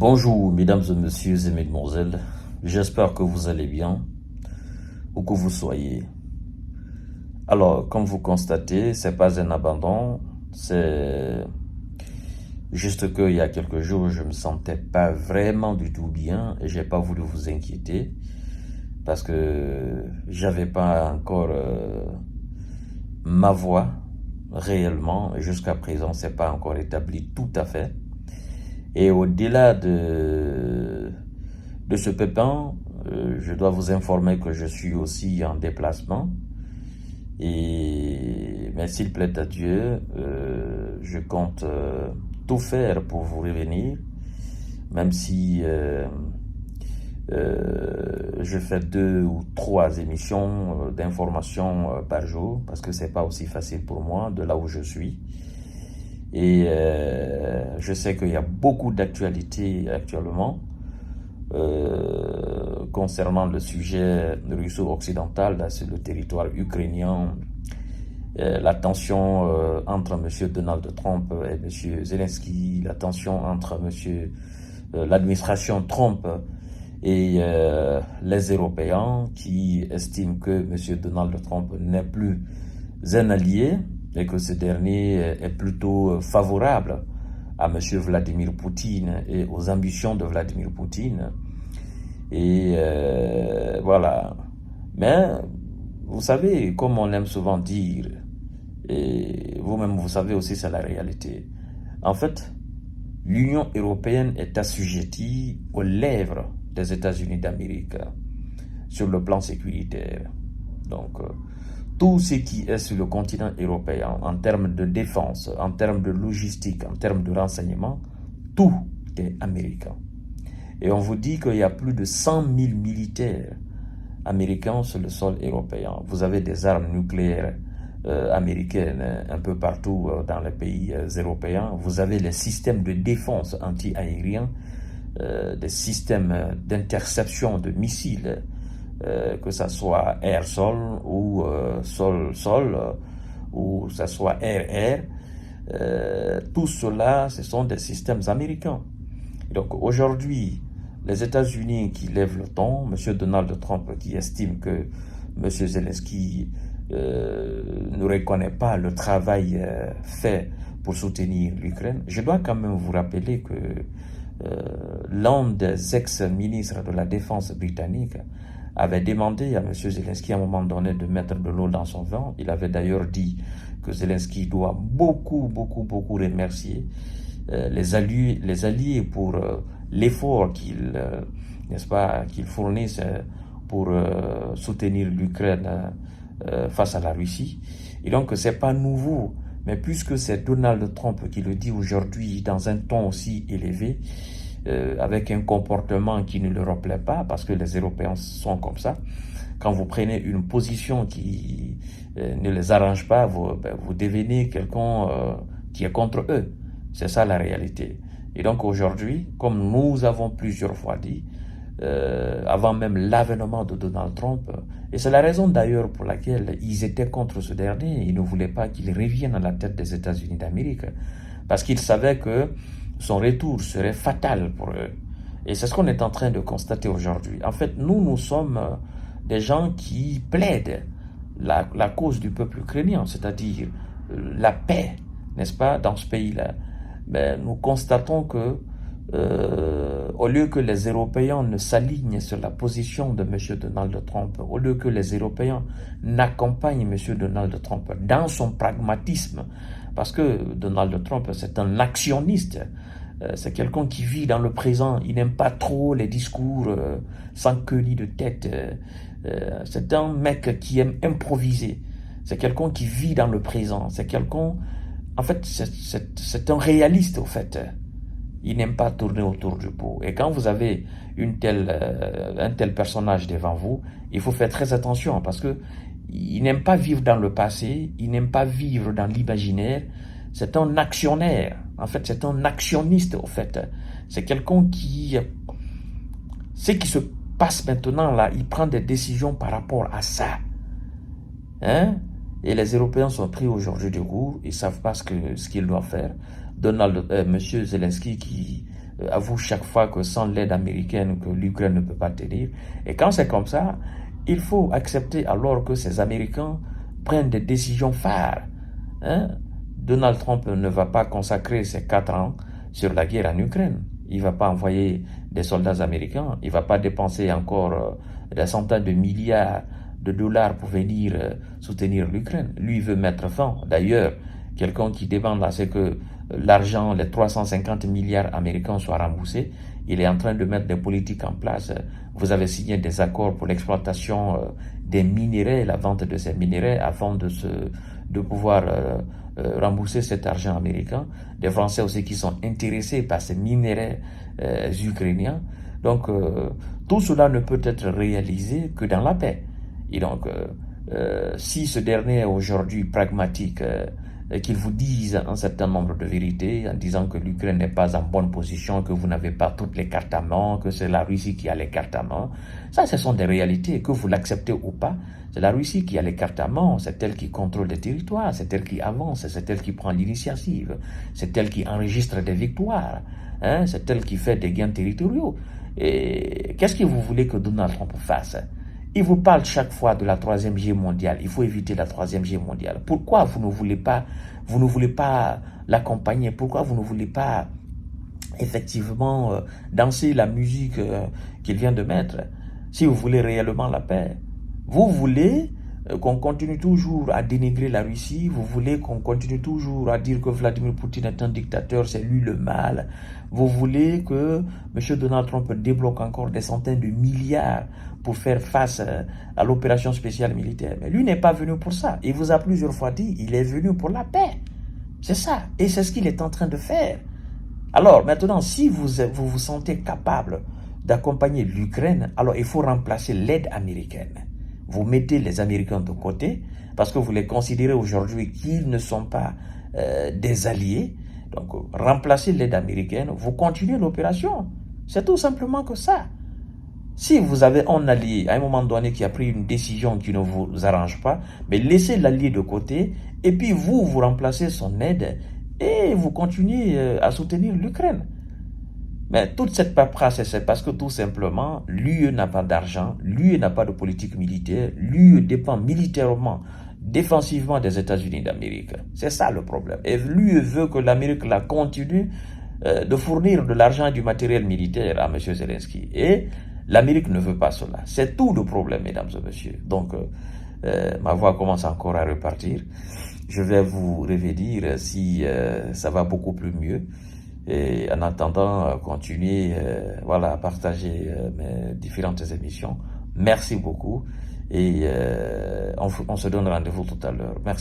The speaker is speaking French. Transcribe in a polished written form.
Bonjour mesdames et messieurs et mesdemoiselles, j'espère que vous allez bien, où que vous soyez. Alors, comme vous constatez, c'est pas un abandon, c'est juste qu'il y a quelques jours, je me sentais pas vraiment du tout bien et j'ai pas voulu vous inquiéter parce que j'avais pas encore ma voix réellement, et jusqu'à présent, c'est pas encore établi tout à fait. Et au-delà de ce pépin, je dois vous informer que je suis aussi en déplacement. Mais s'il plaît à Dieu, je compte tout faire pour vous revenir, même si je fais 2 ou 3 émissions d'information par jour, parce que c'est pas aussi facile pour moi de là où je suis. Et je sais qu'il y a beaucoup d'actualités actuellement concernant le sujet russo-occidental, là, sur le territoire ukrainien, la tension entre M. Donald Trump et M. Zelensky, la tension entre l'administration Trump et les Européens qui estiment que M. Donald Trump n'est plus un allié et que ce dernier est plutôt favorable à M. Vladimir Poutine et aux ambitions de Vladimir Poutine. Et voilà. Mais vous savez, comme on aime souvent dire, et vous-même vous savez aussi, c'est la réalité. En fait, l'Union européenne est assujettie aux lèvres des États-Unis d'Amérique sur le plan sécuritaire. Donc, tout ce qui est sur le continent européen, en termes de défense, en termes de logistique, en termes de renseignement, tout est américain. Et on vous dit qu'il y a plus de 100 000 militaires américains sur le sol européen. Vous avez des armes nucléaires américaines un peu partout dans les pays européens. Vous avez les systèmes de défense anti-aériens, des systèmes d'interception de missiles, que ça soit air-sol ou sol-sol, ou que ça soit air-air. Tout cela, ce sont des systèmes américains. Donc aujourd'hui, les États-Unis qui lèvent le ton, M. Donald Trump qui estime que M. Zelensky ne reconnaît pas le travail fait pour soutenir l'Ukraine, je dois quand même vous rappeler que l'un des ex-ministres de la Défense britannique avait demandé à M. Zelensky à un moment donné de mettre de l'eau dans son vin. Il avait d'ailleurs dit que Zelensky doit beaucoup remercier les alliés pour l'effort qu'ils fournissent pour soutenir l'Ukraine face à la Russie. Et donc, c'est pas nouveau. Mais puisque c'est Donald Trump qui le dit aujourd'hui dans un ton aussi élevé, avec un comportement qui ne leur plaît pas, parce que les Européens sont comme ça, quand vous prenez une position qui ne les arrange pas, vous devenez quelqu'un qui est contre eux. C'est ça la réalité. Et donc aujourd'hui, comme nous avons plusieurs fois dit, avant même l'avènement de Donald Trump, et c'est la raison d'ailleurs pour laquelle ils étaient contre ce dernier, ils ne voulaient pas qu'il revienne à la tête des États-Unis d'Amérique, parce qu'ils savaient que son retour serait fatal pour eux. Et c'est ce qu'on est en train de constater aujourd'hui. En fait, nous sommes des gens qui plaident la cause du peuple ukrainien, c'est-à-dire la paix, n'est-ce pas, dans ce pays-là. Mais nous constatons que au lieu que les Européens ne s'alignent sur la position de M. Donald Trump, au lieu que les Européens n'accompagnent M. Donald Trump dans son pragmatisme, parce que Donald Trump, c'est un actionniste, c'est quelqu'un qui vit dans le présent, il n'aime pas trop les discours sans queue ni de tête, c'est un mec qui aime improviser, c'est quelqu'un qui vit dans le présent, c'est quelqu'un, en fait, c'est un réaliste, au fait. Il n'aime pas tourner autour du pot. Et quand vous avez un tel personnage devant vous, il faut faire très attention parce que il n'aime pas vivre dans le passé, il n'aime pas vivre dans l'imaginaire. C'est un actionnaire. En fait, c'est un actionniste, au fait. C'est quelqu'un qui... Ce qui se passe maintenant, là, il prend des décisions par rapport à ça. Hein? Et les Européens sont pris aujourd'hui du coup, ils ne savent pas ce qu'ils doivent faire. Monsieur Zelensky qui avoue chaque fois que sans l'aide américaine, que l'Ukraine ne peut pas tenir. Et quand c'est comme ça, il faut accepter alors que ces Américains prennent des décisions phares. Hein? Donald Trump ne va pas consacrer ses 4 ans sur la guerre en Ukraine. Il ne va pas envoyer des soldats américains. Il ne va pas dépenser encore des centaines de milliards de dollars pour venir soutenir l'Ukraine. Lui, il veut mettre fin. D'ailleurs, quelqu'un qui demande à ce que l'argent, les 350 milliards américains soient remboursés, il est en train de mettre des politiques en place. Vous avez signé des accords pour l'exploitation des minéraux, la vente de ces minéraux, afin de pouvoir rembourser cet argent américain. Des Français aussi qui sont intéressés par ces minéraux ukrainiens. Donc, tout cela ne peut être réalisé que dans la paix. Et donc, si ce dernier est aujourd'hui pragmatique, qu'il vous dise un certain nombre de vérités en disant que l'Ukraine n'est pas en bonne position, que vous n'avez pas toutes les cartes à main, que c'est la Russie qui a les cartes à main. Ça, ce sont des réalités, que vous l'acceptez ou pas. C'est la Russie qui a les cartes à main, c'est elle qui contrôle les territoires, c'est elle qui avance, c'est elle qui prend l'initiative, c'est elle qui enregistre des victoires, hein, c'est elle qui fait des gains territoriaux. Et qu'est-ce que vous voulez que Donald Trump fasse? Il vous parle chaque fois de la troisième guerre mondiale. Il faut éviter la troisième guerre mondiale. Pourquoi vous ne voulez pas l'accompagner? Pourquoi vous ne voulez pas effectivement danser la musique qu'il vient de mettre? Si vous voulez réellement la paix, vous voulez qu'on continue toujours à dénigrer la Russie, vous voulez qu'on continue toujours à dire que Vladimir Poutine est un dictateur, c'est lui le mal, vous voulez que M. Donald Trump débloque encore des centaines de milliards pour faire face à l'opération spéciale militaire. Mais lui n'est pas venu pour ça. Il vous a plusieurs fois dit, il est venu pour la paix. C'est ça. Et c'est ce qu'il est en train de faire. Alors maintenant, si vous vous sentez capable d'accompagner l'Ukraine, alors il faut remplacer l'aide américaine. Vous mettez les Américains de côté parce que vous les considérez aujourd'hui qu'ils ne sont pas des alliés. Donc, remplacez l'aide américaine, vous continuez l'opération. C'est tout simplement que ça. Si vous avez un allié à un moment donné qui a pris une décision qui ne vous arrange pas, mais laissez l'allié de côté et puis vous remplacez son aide et vous continuez à soutenir l'Ukraine. Mais toute cette paperasse, c'est parce que tout simplement, l'UE n'a pas d'argent, l'UE n'a pas de politique militaire, l'UE dépend militairement, défensivement des États-Unis d'Amérique. C'est ça le problème. Et l'UE veut que l'Amérique la continue de fournir de l'argent et du matériel militaire à M. Zelensky. Et l'Amérique ne veut pas cela. C'est tout le problème, mesdames et messieurs. Donc, ma voix commence encore à repartir. Je vais vous revenir si ça va beaucoup plus mieux. Et en attendant, continuez à partager mes différentes émissions. Merci beaucoup et on se donne rendez-vous tout à l'heure. Merci.